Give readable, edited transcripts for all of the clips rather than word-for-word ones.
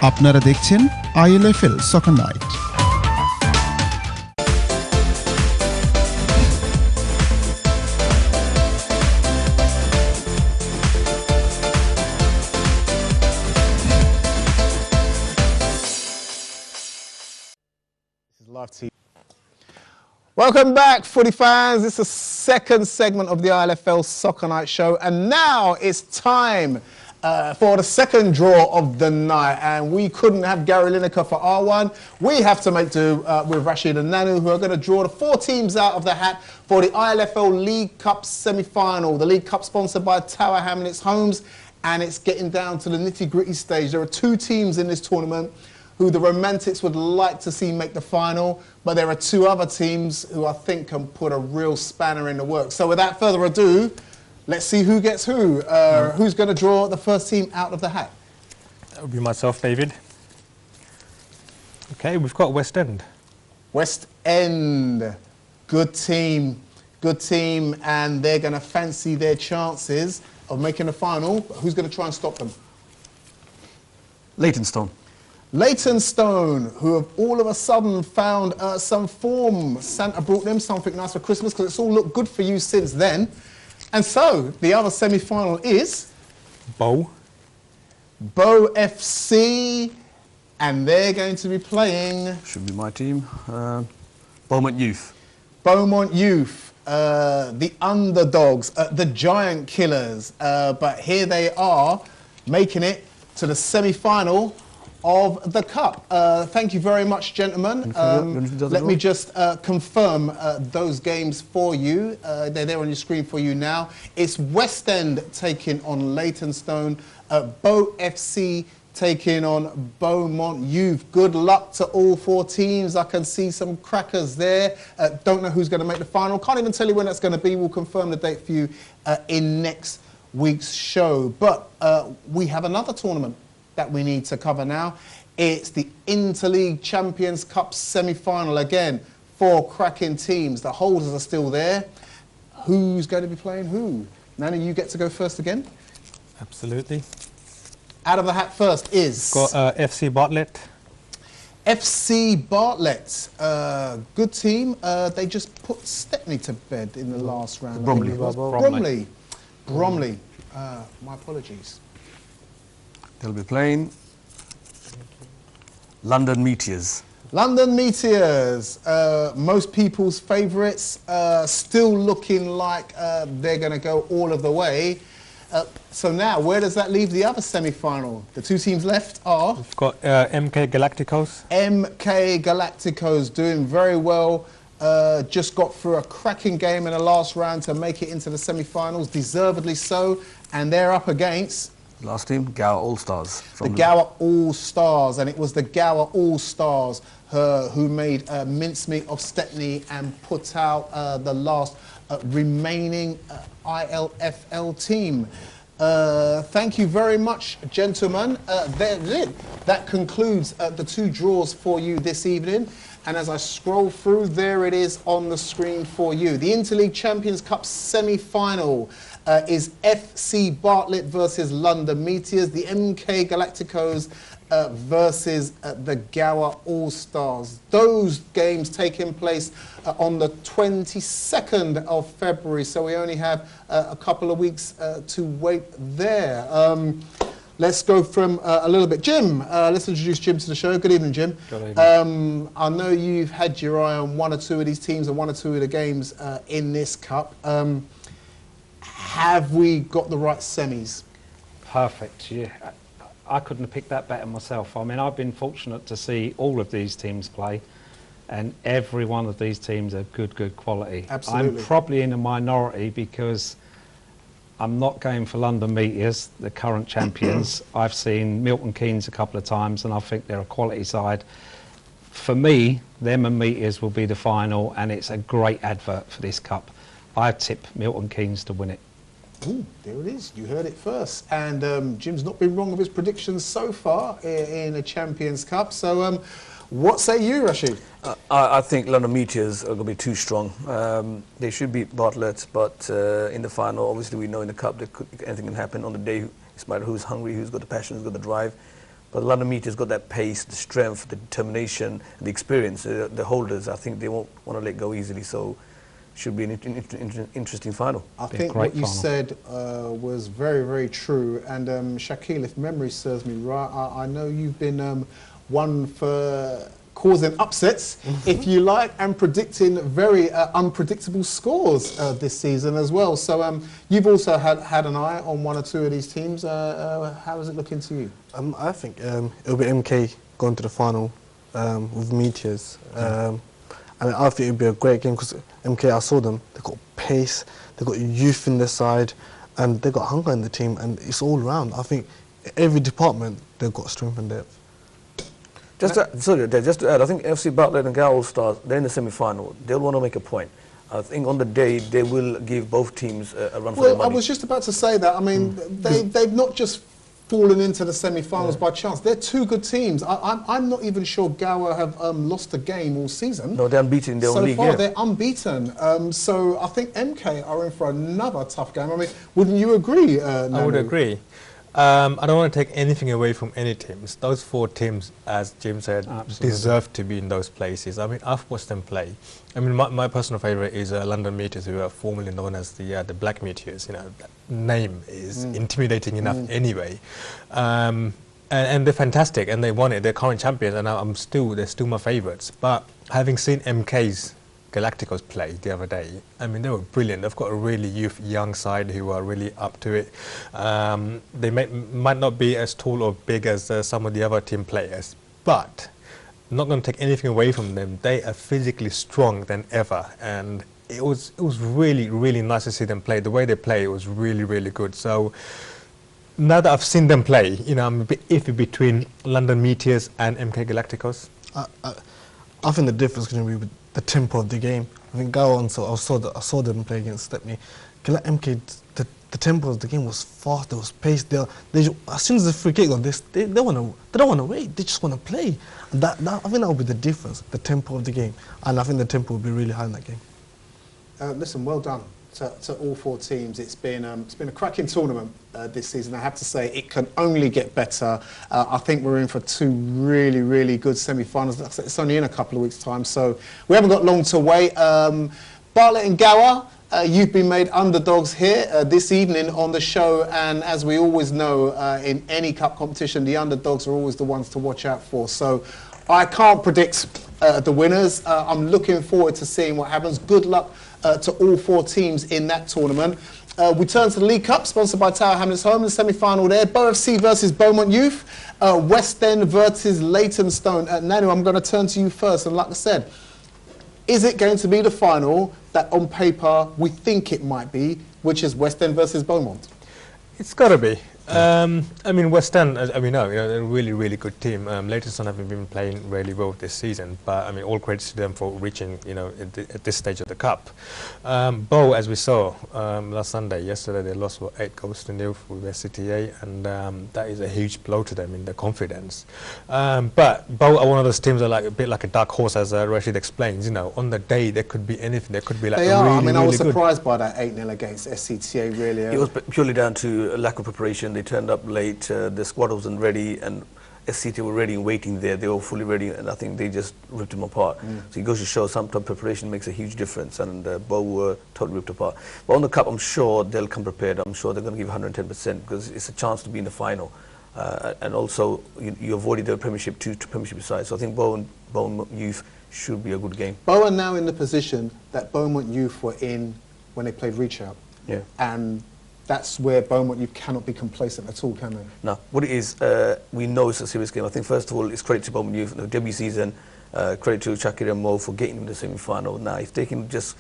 আপনারা দেখছেন ILFL Soccer Night. Welcome back, footy fans. This is the second segment of the ILFL Soccer Night show, and now it's time for the second draw of the night. And we couldn't have Gary Lineker for our one. We have to make do with Rashid and Nanu, who are going to draw the 4 teams out of the hat for the ILFL League Cup semi-final. The League Cup sponsored by Tower Hamlets Homes, and it's getting down to the nitty-gritty stage. There are 2 teams in this tournament who the Romantics would like to see make the final, but there are 2 other teams who I think can put a real spanner in the works. So without further ado, let's see who gets who. Who's going to draw the first team out of the hat? That would be myself, David. Okay, we've got West End. West End, good team, and they're going to fancy their chances of making the final. Who's going to try and stop them? Leytonstone. Leytonstone, who have all of a sudden found some form. Santa brought them something nice for Christmas because it's all looked good for you since then. And so, the other semi-final is... Bow FC, and they're going to be playing... Should be my team. Beaumont Youth. Beaumont Youth, the underdogs, the giant killers. But here they are, making it to the semi-final of the Cup. Thank you very much, gentlemen. Let me just confirm those games for you. They're there on your screen for you now. It's West End taking on Leytonstone, Bow FC taking on Beaumont Youth. Good luck to all 4 teams. I can see some crackers there. Don't know who's going to make the final. Can't even tell you when that's going to be. We'll confirm the date for you in next week's show. But we have another tournament that we need to cover now. It's the Interleague Champions Cup semi-final. Again, 4 cracking teams. The holders are still there. Who's going to be playing who? Nana, you get to go first again? Absolutely. Out of the hat first is... Got FC Bartlett. FC Bartlett, good team. They just put Stepney to bed in the last round. Bromley. My apologies. They'll be playing London Meteors. London Meteors, most people's favourites, still looking like they're going to go all of the way. So now, where does that leave the other semi-final? The 2 teams left are... We've got MK Galacticos. MK Galacticos doing very well. Just got through a cracking game in the last round to make it into the semi-finals, deservedly so. And they're up against... Last team, Gower All-Stars. The Gower All-Stars, and it was the Gower All-Stars who made mincemeat of Stepney and put out the last remaining ILFL team. Thank you very much, gentlemen. That concludes the 2 draws for you this evening. And as I scroll through, there it is on the screen for you. The Interleague Champions Cup semi-final is FC Bartlett versus London Meteors. The MK Galacticos versus the Gower All-Stars. Those games taking place on the 22nd of February. So we only have a couple of weeks to wait there. Let's go from a little bit. Jim, let's introduce Jim to the show. Good evening, Jim. Good evening. I know you've had your eye on 1 or 2 of these teams and 1 or 2 of the games in this cup. Have we got the right semis? Perfect, yeah. I couldn't have picked that better myself. I mean, I've been fortunate to see all of these teams play, and every one of these teams are good quality. Absolutely. I'm probably in a minority because I'm not going for London Meteors, the current champions. I've seen Milton Keynes a couple of times, and I think they're a quality side. For me, them and Meteors will be the final, and it's a great advert for this cup. I tip Milton Keynes to win it. Ooh, there it is. You heard it first. And Jim's not been wrong with his predictions so far in the Champions Cup. So what say you, Rashid? I think London Meteors are going to be too strong. They should beat Bartlett, but in the final, obviously we know in the Cup that anything can happen on the day. It's matter who's hungry, who's got the passion, who's got the drive. But London Meteors got that pace, the strength, the determination, the experience. The holders, I think they won't want to let go easily. So should be an interesting final. I Be a think great what you final. said was very, very true. And Shaquille, if memory serves me right, I know you've been one for causing upsets, if you like, and predicting very unpredictable scores this season as well. So you've also had an eye on one or two of these teams. How is it looking to you? I think it'll be MK going to the final with Meteors. And I think it'll be a great game because MK, I saw them, they've got pace, they've got youth in their side, and they've got hunger in the team, and it's all round. I think every department, they've got strength and depth. Just to add, I think FC Bartlett and Gower All-Stars, they're in the semi-final. They'll want to make a point. I think on the day, they will give both teams a run for their Well, money. I was just about to say that. I mean, they've not just fallen into the semi-finals by chance. They're two good teams. I'm not even sure Gower have lost a game all season. No, they're unbeaten in their own So league. far, Yeah. they're unbeaten. So I think MK are in for another tough game. I mean, wouldn't you agree, I would Nanu? agree. I don't want to take anything away from any teams. Those four teams, as Jim said, Absolutely. deserve to be in those places. I mean, I've watched them play. I mean, my personal favourite is London Meteors, who are formerly known as the Black Meteors. You know, that name is intimidating enough anyway. And they're fantastic, and they won it. They're current champions, and they're still my favourites. But having seen MK's Galacticos play the other day, I mean, they were brilliant. They've got a really young side who are really up to it. They might not be as tall or big as some of the other team players, but I'm not going to take anything away from them. They are physically strong than ever, and it was really, really nice to see them play. The way they play was really, really good. So now that I've seen them play, you know, I'm a bit iffy between London Meteors and MK Galacticos. I think the difference is going to be with the tempo of the game. I think Gower, I saw them play against Stepney. MK, the tempo of the game was fast. There was pace. As soon as the free kick, they don't want to wait. They just want to play. And I think that will be the difference, the tempo of the game. And I think the tempo will be really high in that game. Listen, well done to all four teams. It's been a cracking tournament this season. I have to say, it can only get better. I think we're in for two really, really good semi-finals. Like I said, it's only in a couple of weeks' time, so we haven't got long to wait. Bartlett and Gower, you've been made underdogs here this evening on the show, and as we always know, in any cup competition, the underdogs are always the ones to watch out for. So I can't predict the winners. I'm looking forward to seeing what happens. Good luck to all four teams in that tournament. We turn to the League Cup, sponsored by Tower Hamlets Home, in the semi-final there. Bow FC versus Beaumont Youth, West End versus Leytonstone. Nanu, I'm going to turn to you first, and like I said, is it going to be the final that on paper we think it might be, which is West End versus Beaumont? It's got to be. I mean, West End, as we know, they're a really, really good team. Leytonstone haven't been playing really well this season, but I mean, all credits to them for reaching, at this stage of the cup. Bow, as we saw last Sunday, yesterday, they lost 8-0 with SCTA, and that is a huge blow to them in their confidence. But Bow are one of those teams that are a bit like a dark horse, as Rashid explains. On the day there could be anything. There could be like They a are. really, I mean, really I was good. surprised by that 8-0 against SCTA, really. It was purely down to a lack of preparation. They turned up late, the squad wasn't ready, and SCT were ready and waiting there. They were fully ready, and I think they just ripped them apart. So it goes to show sometimes preparation makes a huge difference, and Bow were totally ripped apart. But on the cup, I'm sure they'll come prepared. I'm sure they're going to give 110% because it's a chance to be in the final. And also, you avoided the Premiership to Premiership side. So I think Beaumont Youth should be a good game. Bow are now in the position that Beaumont Youth were in when they played Reach Out. Yeah. And that's where Beaumont Youth cannot be complacent at all, can they? Now, what it is, we know it's a serious game. I think, first of all, it's credit to Beaumont Youth, the debut season, credit to Shakir and Mo for getting them to the semi-final. Now, if they can just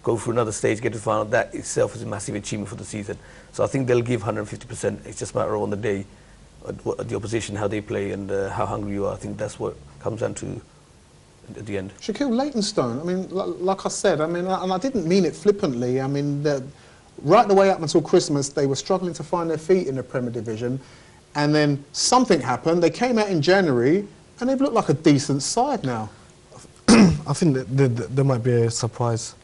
go through another stage, get to the final, that itself is a massive achievement for the season. So I think they'll give 150%. It's just a matter of on the day, the opposition, how they play, and how hungry you are. I think that's what comes down to at the end. Shaquille, Leytonstone, I mean, like I said, I mean, and I didn't mean it flippantly. I mean, right the way up until Christmas, they were struggling to find their feet in the Premier Division, and then something happened. They came out in January, and they've looked like a decent side now. I think that there might be a surprise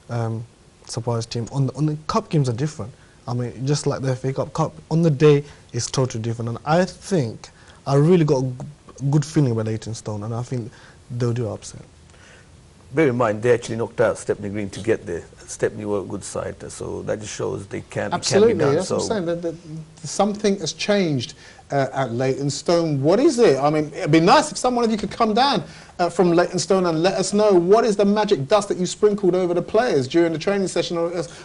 team. On the cup games are different. I mean, just like the FA Cup, on the day is totally different. And I think I really got a good feeling about Leytonstone, and I think they'll do upset. Bear in mind, they actually knocked out Stepney Green to get there. Stepney were a good side, so that just shows they can, Absolutely, it can be done. that's what I'm saying. That something has changed at Leytonstone. What is it? I mean, it'd be nice if someone of you could come down from Leytonstone and let us know what is the magic dust that you sprinkled over the players during the training session,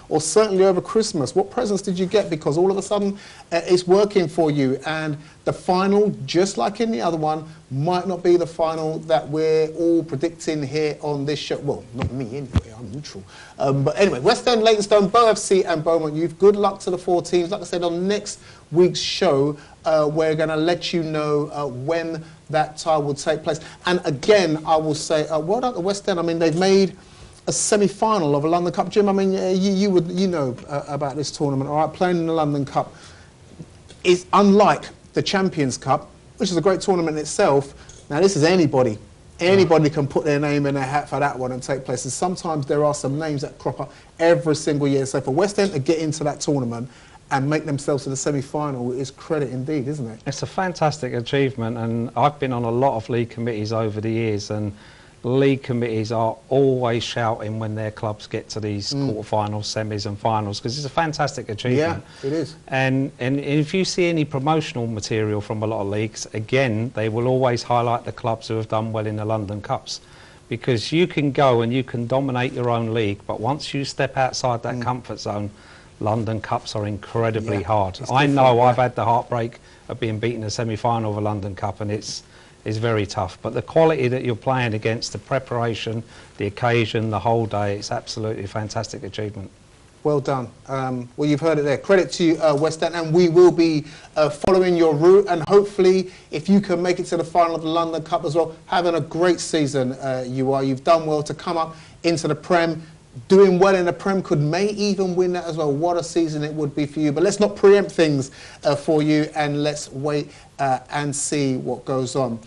or certainly over Christmas. What presents did you get? Because all of a sudden it's working for you, and the final, just like in the other one, might not be the final that we're all predicting here on this show. Well, not me anyway, I'm neutral. But anyway, West End, Leytonstone, Bow FC and Beaumont Youth, good luck to the 4 teams. Like I said, on next week's show, we're going to let you know when that tie will take place. And again, I will say, well done to West End. I mean, they've made a semi-final of a London Cup. Jim, I mean, you know about this tournament, all right? Playing in the London Cup is unlike the Champions Cup, which is a great tournament in itself. Now, this is anybody. Anybody can put their name in a hat for that one and take place. And sometimes there are some names that crop up every single year. So for West End to get into that tournament and make themselves to the semi-final is credit indeed, isn't it? It's a fantastic achievement, and I've been on a lot of league committees over the years, and league committees are always shouting when their clubs get to these quarterfinals, semis and finals, because it's a fantastic achievement. Yeah, it is. And if you see any promotional material from a lot of leagues, again, they will always highlight the clubs who have done well in the London Cups, because you can go and you can dominate your own league, but once you step outside that comfort zone, London Cups are incredibly hard. I know I've had the heartbreak of being beaten in a semi-final of a London Cup, and it's very tough. But the quality that you're playing against, the preparation, the occasion, the whole day, it's absolutely a fantastic achievement. Well done. Well, you've heard it there. Credit to you, West End, and we will be following your route, and hopefully, if you can make it to the final of the London Cup as well, having a great season You've done well to come up into the Prem. Doing well in the Prem may even win that as well. What a season it would be for you. But let's not preempt things for you, and let's wait and see what goes on.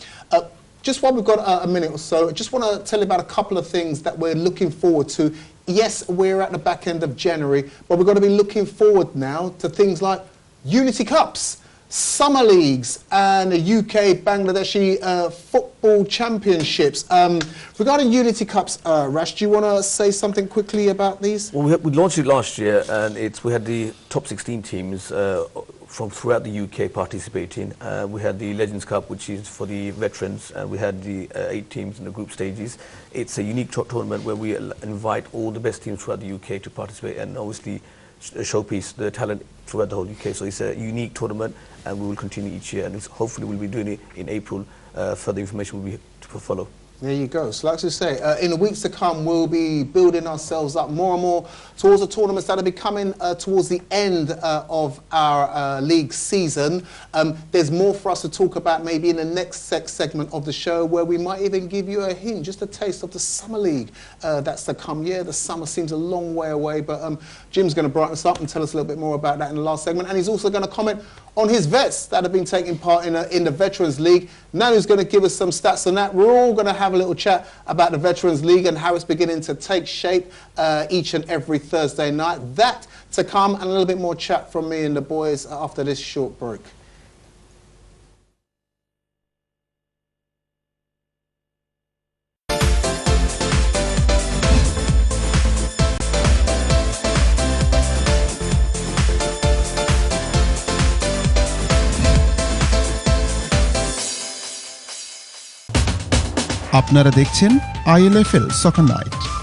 Just while we've got a minute or so, I just want to tell you about a couple of things that we're looking forward to. Yes, we're at the back end of January, but we've got to be looking forward now to things like Unity Cups, Summer Leagues, and the UK Bangladeshi Football Championships. Regarding Unity Cups, Rash, do you want to say something quickly about these? Well, we launched it last year, and we had the top 16 teams from throughout the UK participating. We had the Legends Cup, which is for the veterans, and we had the 8 teams in the group stages. It's a unique tournament where we invite all the best teams throughout the UK to participate, and obviously showpiece the talent throughout the whole UK. So it's a unique tournament, and we will continue each year, and hopefully we'll be doing it in April. Further information will be to follow. There you go. So like I say, in the weeks to come, we'll be building ourselves up more and more towards the tournaments that will be coming towards the end of our league season. There's more for us to talk about maybe in the next segment of the show, where we might even give you a hint, just a taste of the Summer League that's to come. Yeah, the summer seems a long way away, but Jim's going to brighten us up and tell us a little bit more about that in the last segment. And he's also going to comment on his vets that have been taking part in the Veterans League. Now he's going to give us some stats on that. We're all going to have a little chat about the Veterans League and how it's beginning to take shape each and every Thursday night. That to come, and a little bit more chat from me and the boys after this short break. আপনারা দেখছেন ILFL সকার night.